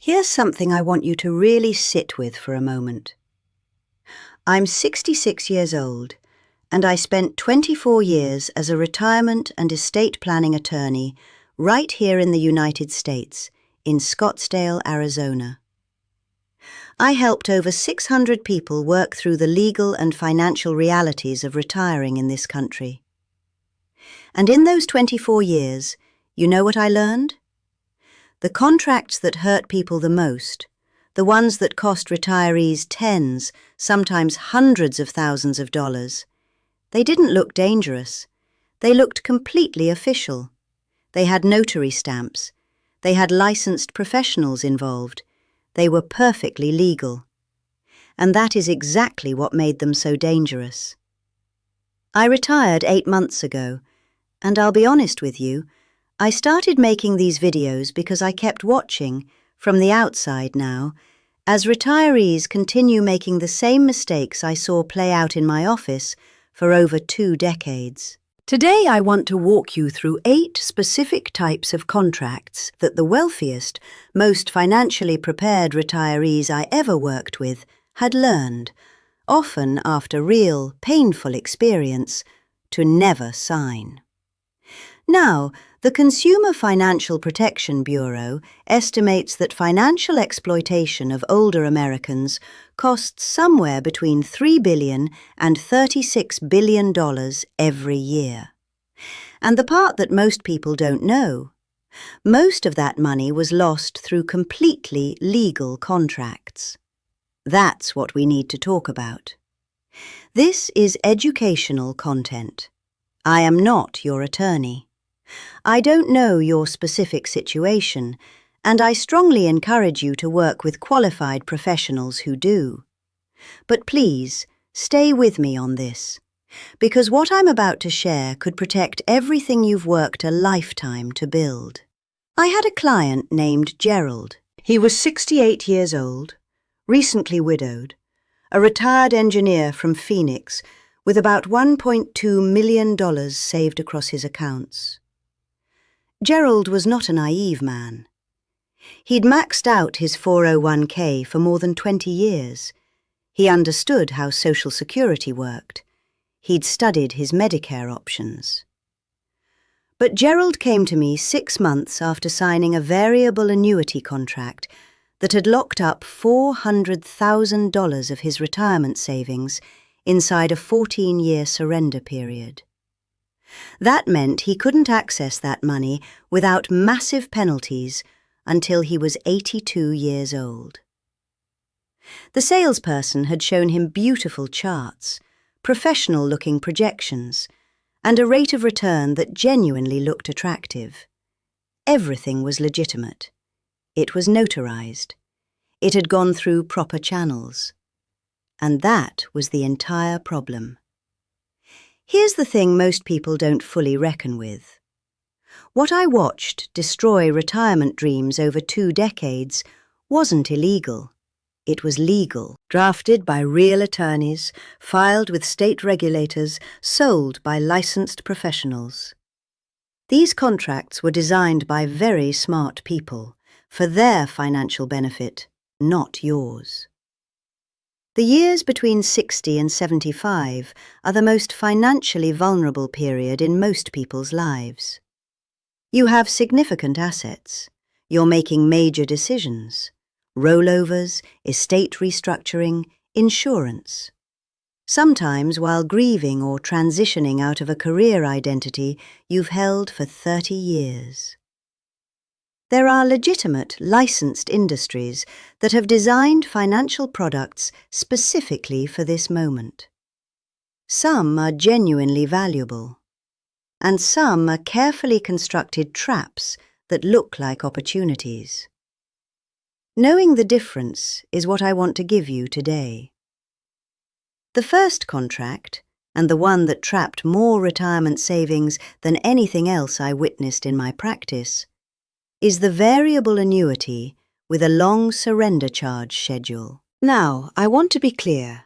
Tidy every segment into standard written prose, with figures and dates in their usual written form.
Here's something I want you to really sit with for a moment. I'm 66 years old, and I spent 24 years as a retirement and estate planning attorney right here in the United States, in Scottsdale, Arizona. I helped over 600 people work through the legal and financial realities of retiring in this country. And in those 24 years, you know what I learned? The contracts that hurt people the most, the ones that cost retirees tens, sometimes hundreds of thousands of dollars, they didn't look dangerous. They looked completely official. They had notary stamps. They had licensed professionals involved. They were perfectly legal. And that is exactly what made them so dangerous. I retired 8 months ago, and I'll be honest with you, I started making these videos because I kept watching, from the outside now, as retirees continue making the same mistakes I saw play out in my office for over 2 decades. Today I want to walk you through 8 specific types of contracts that the wealthiest, most financially prepared retirees I ever worked with had learned, often after real, painful experience, to never sign. Now, the Consumer Financial Protection Bureau estimates that financial exploitation of older Americans costs somewhere between $3 billion and $36 billion every year. And the part that most people don't know, most of that money was lost through completely legal contracts. That's what we need to talk about. This is educational content. I am not your attorney. I don't know your specific situation, and I strongly encourage you to work with qualified professionals who do. But please, stay with me on this, because what I'm about to share could protect everything you've worked a lifetime to build. I had a client named Gerald. He was 68 years old, recently widowed, a retired engineer from Phoenix with about $1.2 million saved across his accounts. Gerald was not a naive man. He'd maxed out his 401k for more than 20 years. He understood how Social Security worked. He'd studied his Medicare options. But Gerald came to me 6 months after signing a variable annuity contract that had locked up $400,000 of his retirement savings inside a 14-year surrender period. That meant he couldn't access that money without massive penalties until he was 82 years old. The salesperson had shown him beautiful charts, professional-looking projections, and a rate of return that genuinely looked attractive. Everything was legitimate. It was notarized. It had gone through proper channels. And that was the entire problem. Here's the thing most people don't fully reckon with. What I watched destroy retirement dreams over 2 decades wasn't illegal. It was legal, drafted by real attorneys, filed with state regulators, sold by licensed professionals. These contracts were designed by very smart people, for their financial benefit, not yours. The years between 60 and 75 are the most financially vulnerable period in most people's lives. You have significant assets. You're making major decisions. Rollovers, estate restructuring, insurance. Sometimes while grieving or transitioning out of a career identity you've held for 30 years. There are legitimate, licensed industries that have designed financial products specifically for this moment. Some are genuinely valuable, and some are carefully constructed traps that look like opportunities. Knowing the difference is what I want to give you today. The first contract, and the one that trapped more retirement savings than anything else I witnessed in my practice, is the variable annuity with a long surrender charge schedule. Now, I want to be clear.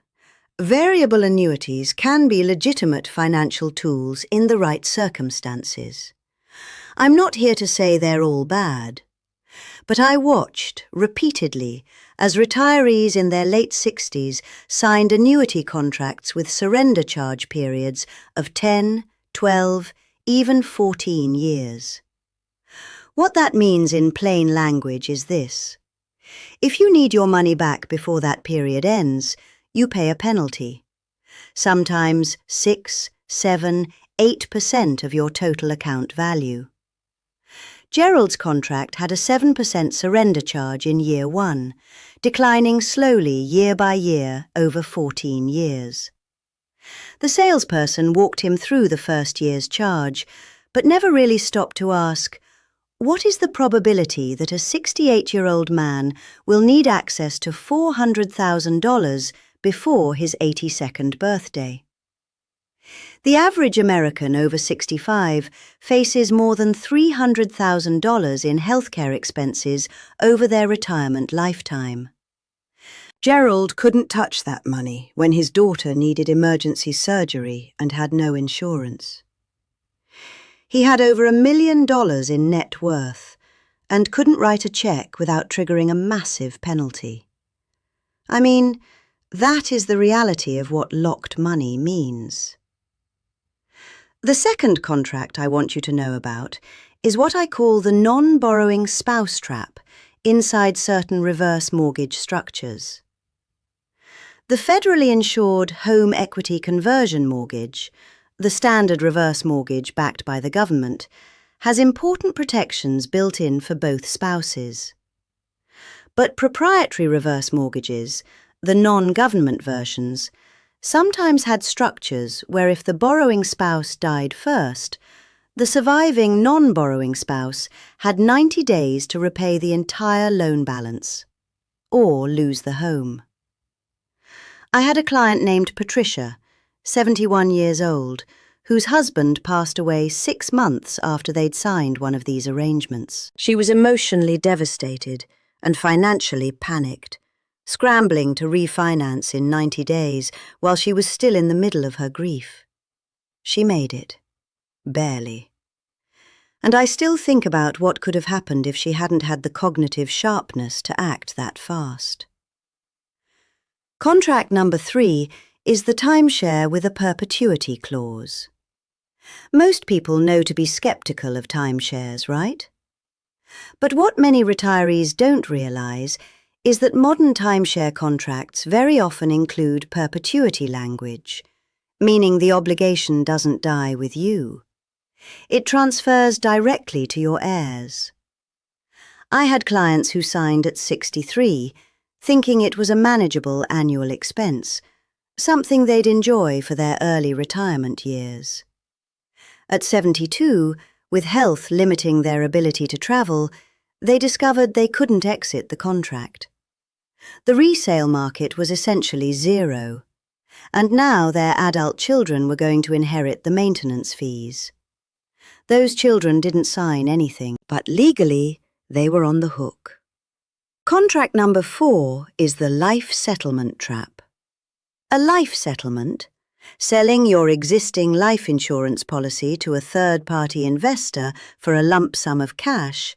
Variable annuities can be legitimate financial tools in the right circumstances. I'm not here to say they're all bad. But I watched repeatedly as retirees in their late 60s signed annuity contracts with surrender charge periods of 10, 12, even 14 years. What that means in plain language is this. If you need your money back before that period ends, you pay a penalty. Sometimes 6, 7, 8% of your total account value. Gerald's contract had a 7% surrender charge in year 1, declining slowly year by year over 14 years. The salesperson walked him through the first year's charge, but never really stopped to ask, what is the probability that a 68-year-old man will need access to $400,000 before his 82nd birthday? The average American over 65 faces more than $300,000 in healthcare expenses over their retirement lifetime. Gerald couldn't touch that money when his daughter needed emergency surgery and had no insurance. He had over $1 million in net worth and couldn't write a check without triggering a massive penalty. I mean, that is the reality of what locked money means. The second contract I want you to know about is what I call the non-borrowing spouse trap inside certain reverse mortgage structures. The federally insured home equity conversion mortgage, the standard reverse mortgage backed by the government, has important protections built in for both spouses. But proprietary reverse mortgages, the non-government versions, sometimes had structures where if the borrowing spouse died first, the surviving non-borrowing spouse had 90 days to repay the entire loan balance, or lose the home. I had a client named Patricia, 71 years old, whose husband passed away 6 months after they'd signed one of these arrangements. She was emotionally devastated and financially panicked, scrambling to refinance in 90 days while she was still in the middle of her grief. She made it. Barely. And I still think about what could have happened if she hadn't had the cognitive sharpness to act that fast. Contract number 3 is the timeshare with a perpetuity clause. Most people know to be skeptical of timeshares, right? But what many retirees don't realize is that modern timeshare contracts very often include perpetuity language, meaning the obligation doesn't die with you. It transfers directly to your heirs. I had clients who signed at 63, thinking it was a manageable annual expense, something they'd enjoy for their early retirement years. At 72, with health limiting their ability to travel, they discovered they couldn't exit the contract. The resale market was essentially zero, and now their adult children were going to inherit the maintenance fees. Those children didn't sign anything, but legally they were on the hook. Contract number 4 is the life settlement trap. A life settlement, selling your existing life insurance policy to a third-party investor for a lump sum of cash,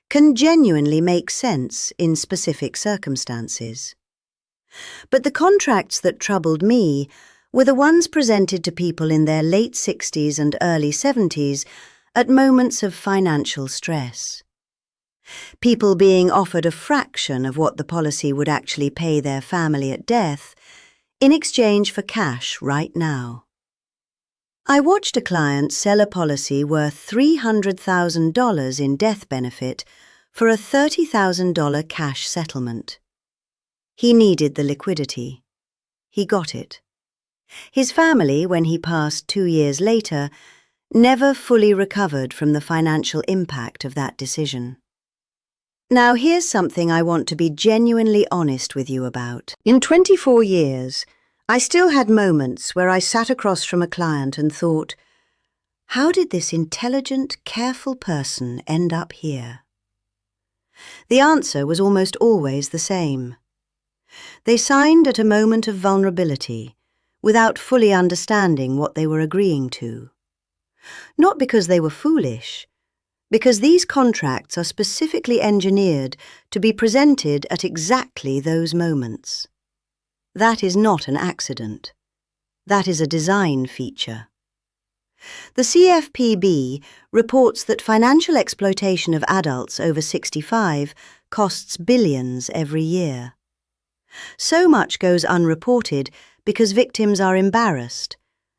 can genuinely make sense in specific circumstances. But the contracts that troubled me were the ones presented to people in their late 60s and early 70s at moments of financial stress. People being offered a fraction of what the policy would actually pay their family at death in exchange for cash right now. I watched a client sell a policy worth $300,000 in death benefit for a $30,000 cash settlement. He needed the liquidity. He got it. His family, when he passed 2 years later, never fully recovered from the financial impact of that decision. Now here's something I want to be genuinely honest with you about. In 24 years, I still had moments where I sat across from a client and thought, how did this intelligent, careful person end up here? The answer was almost always the same. They signed at a moment of vulnerability, without fully understanding what they were agreeing to. Not because they were foolish, Because these contracts are specifically engineered to be presented at exactly those moments. That is not an accident. That is a design feature. The CFPB reports that financial exploitation of adults over 65 costs billions every year. So much goes unreported because victims are embarrassed,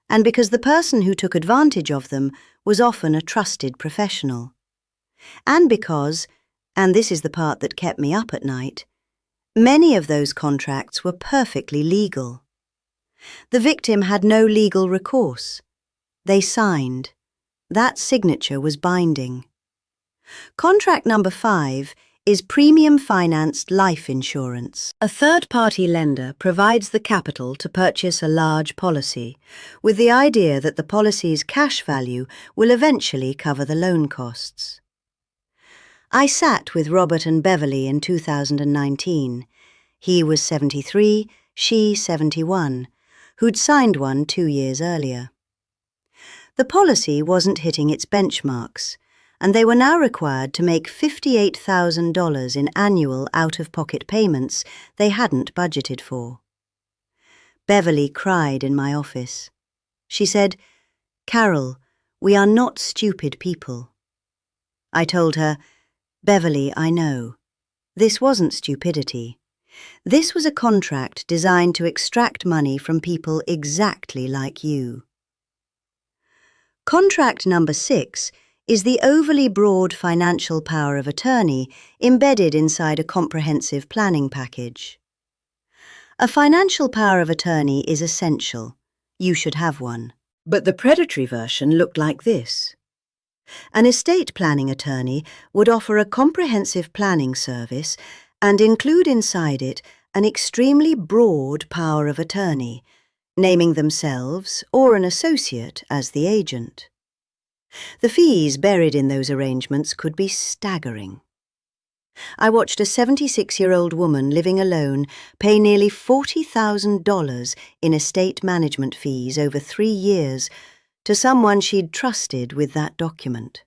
and because the person who took advantage of them was often a trusted professional. And because, and this is the part that kept me up at night, many of those contracts were perfectly legal. The victim had no legal recourse. They signed. That signature was binding. Contract number 5 is premium financed life insurance. A third-party lender provides the capital to purchase a large policy, with the idea that the policy's cash value will eventually cover the loan costs. I sat with Robert and Beverly in 2019. He was 73, she 71, who'd signed one 2 years earlier. The policy wasn't hitting its benchmarks, and they were now required to make $58,000 in annual out-of-pocket payments they hadn't budgeted for. Beverly cried in my office. She said, "Carol, we are not stupid people." I told her, "Beverly, I know. This wasn't stupidity. This was a contract designed to extract money from people exactly like you." Contract number 6 is the overly broad financial power of attorney embedded inside a comprehensive planning package. A financial power of attorney is essential. You should have one. But the predatory version looked like this. An estate planning attorney would offer a comprehensive planning service and include inside it an extremely broad power of attorney, naming themselves or an associate as the agent. The fees buried in those arrangements could be staggering. I watched a 76-year-old woman living alone pay nearly $40,000 in estate management fees over 3 years to someone she'd trusted with that document.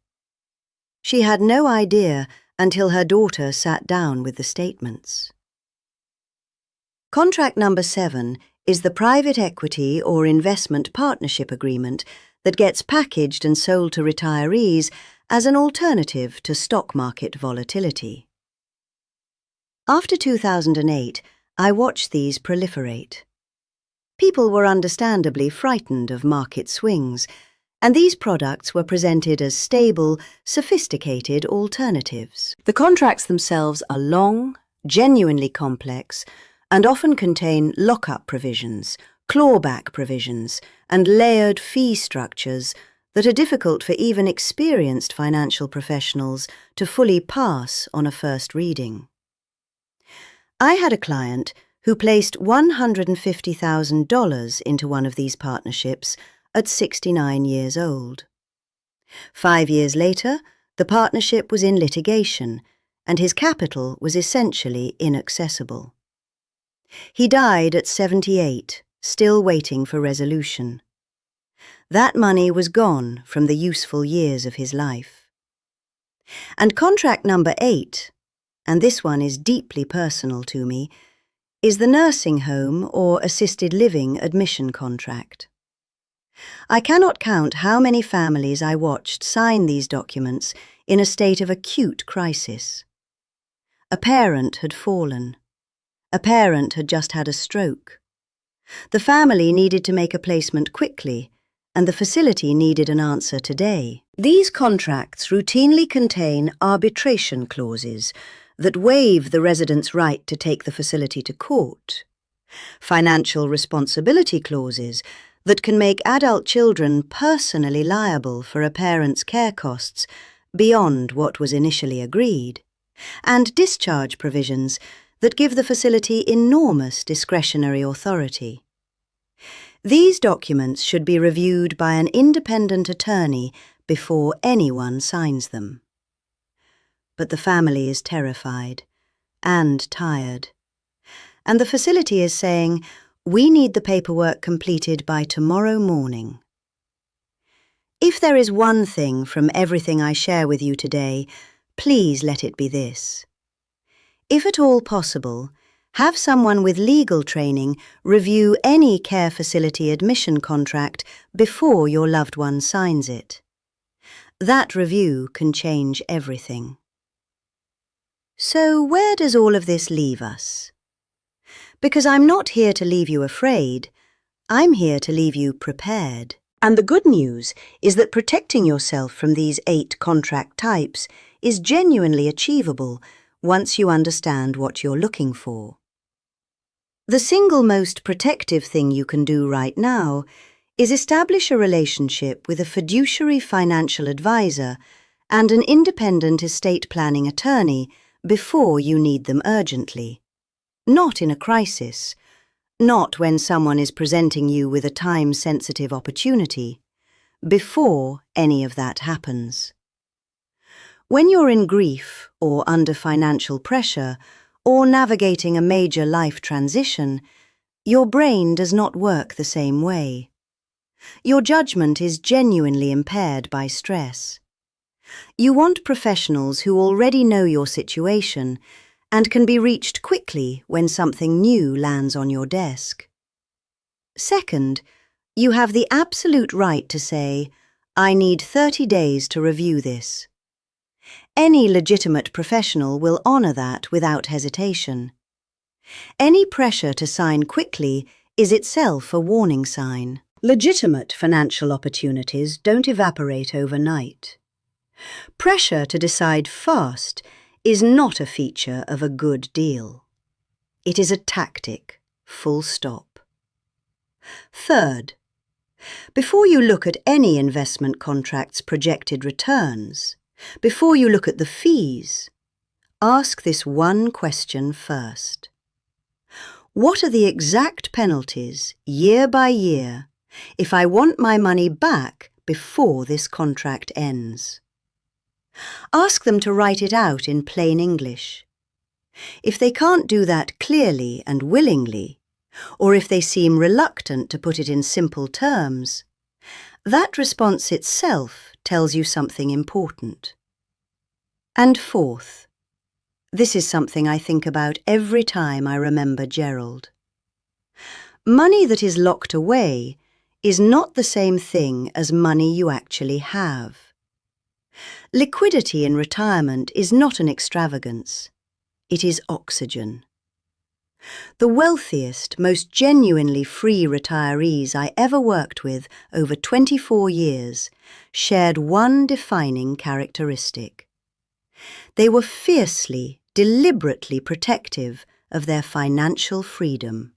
She had no idea until her daughter sat down with the statements. Contract number 7 is the private equity or investment partnership agreement that gets packaged and sold to retirees as an alternative to stock market volatility. After 2008, I watched these proliferate. People were understandably frightened of market swings, and these products were presented as stable, sophisticated alternatives. The contracts themselves are long, genuinely complex, and often contain lock-up provisions, clawback provisions, and layered fee structures that are difficult for even experienced financial professionals to fully pass on a first reading. I had a client who placed $150,000 into one of these partnerships at 69 years old. 5 years later, the partnership was in litigation, and his capital was essentially inaccessible. He died at 78, still waiting for resolution. That money was gone from the useful years of his life. And contract number 8, and this one is deeply personal to me, is the nursing home or assisted living admission contract. I cannot count how many families I watched sign these documents in a state of acute crisis. A parent had fallen. A parent had just had a stroke. The family needed to make a placement quickly, and the facility needed an answer today. These contracts routinely contain arbitration clauses that waive the resident's right to take the facility to court, financial responsibility clauses that can make adult children personally liable for a parent's care costs beyond what was initially agreed, and discharge provisions that give the facility enormous discretionary authority. These documents should be reviewed by an independent attorney before anyone signs them. But the family is terrified and tired, and the facility is saying, "We need the paperwork completed by tomorrow morning." If there is one thing from everything I share with you today, please let it be this. If at all possible, have someone with legal training review any care facility admission contract before your loved one signs it. That review can change everything. So where does all of this leave us? Because I'm not here to leave you afraid, I'm here to leave you prepared. And the good news is that protecting yourself from these 8 contract types is genuinely achievable once you understand what you're looking for. The single most protective thing you can do right now is establish a relationship with a fiduciary financial advisor and an independent estate planning attorney before you need them urgently. Not in a crisis, not when someone is presenting you with a time-sensitive opportunity, before any of that happens. When you're in grief or under financial pressure or navigating a major life transition, your brain does not work the same way. Your judgment is genuinely impaired by stress. You want professionals who already know your situation and can be reached quickly when something new lands on your desk. Second, you have the absolute right to say, "I need 30 days to review this." Any legitimate professional will honor that without hesitation. Any pressure to sign quickly is itself a warning sign. Legitimate financial opportunities don't evaporate overnight. Pressure to decide fast is not a feature of a good deal. It is a tactic, full stop. Third, before you look at any investment contract's projected returns, before you look at the fees, ask this one question first. What are the exact penalties, year by year, if I want my money back before this contract ends? Ask them to write it out in plain English. If they can't do that clearly and willingly, or if they seem reluctant to put it in simple terms, that response itself tells you something important. And fourth, this is something I think about every time I remember Gerald. Money that is locked away is not the same thing as money you actually have. Liquidity in retirement is not an extravagance. It is oxygen. The wealthiest, most genuinely free retirees I ever worked with over 24 years shared one defining characteristic. They were fiercely, deliberately protective of their financial freedom.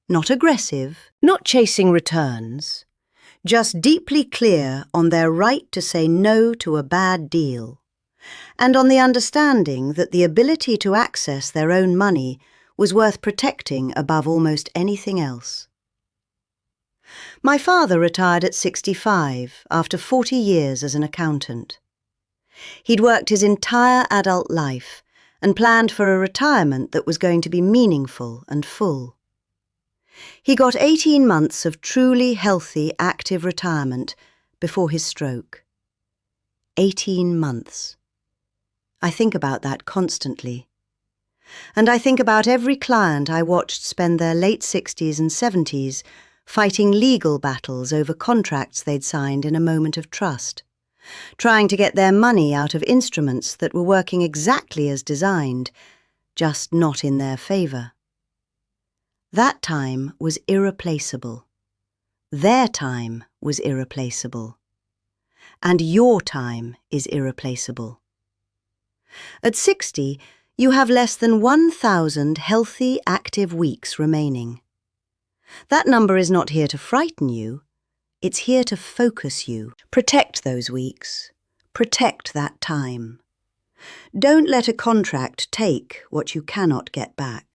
Not aggressive, not chasing returns, just deeply clear on their right to say no to a bad deal, and on the understanding that the ability to access their own money was worth protecting above almost anything else. My father retired at 65 after 40 years as an accountant. He'd worked his entire adult life and planned for a retirement that was going to be meaningful and full. He got 18 months of truly healthy, active retirement before his stroke. 18 months. I think about that constantly. And I think about every client I watched spend their late 60s and 70s fighting legal battles over contracts they'd signed in a moment of trust, trying to get their money out of instruments that were working exactly as designed, just not in their favor. That time was irreplaceable. Their time was irreplaceable. And your time is irreplaceable. At 60, you have less than 1,000 healthy, active weeks remaining. That number is not here to frighten you. It's here to focus you. Protect those weeks. Protect that time. Don't let a contract take what you cannot get back.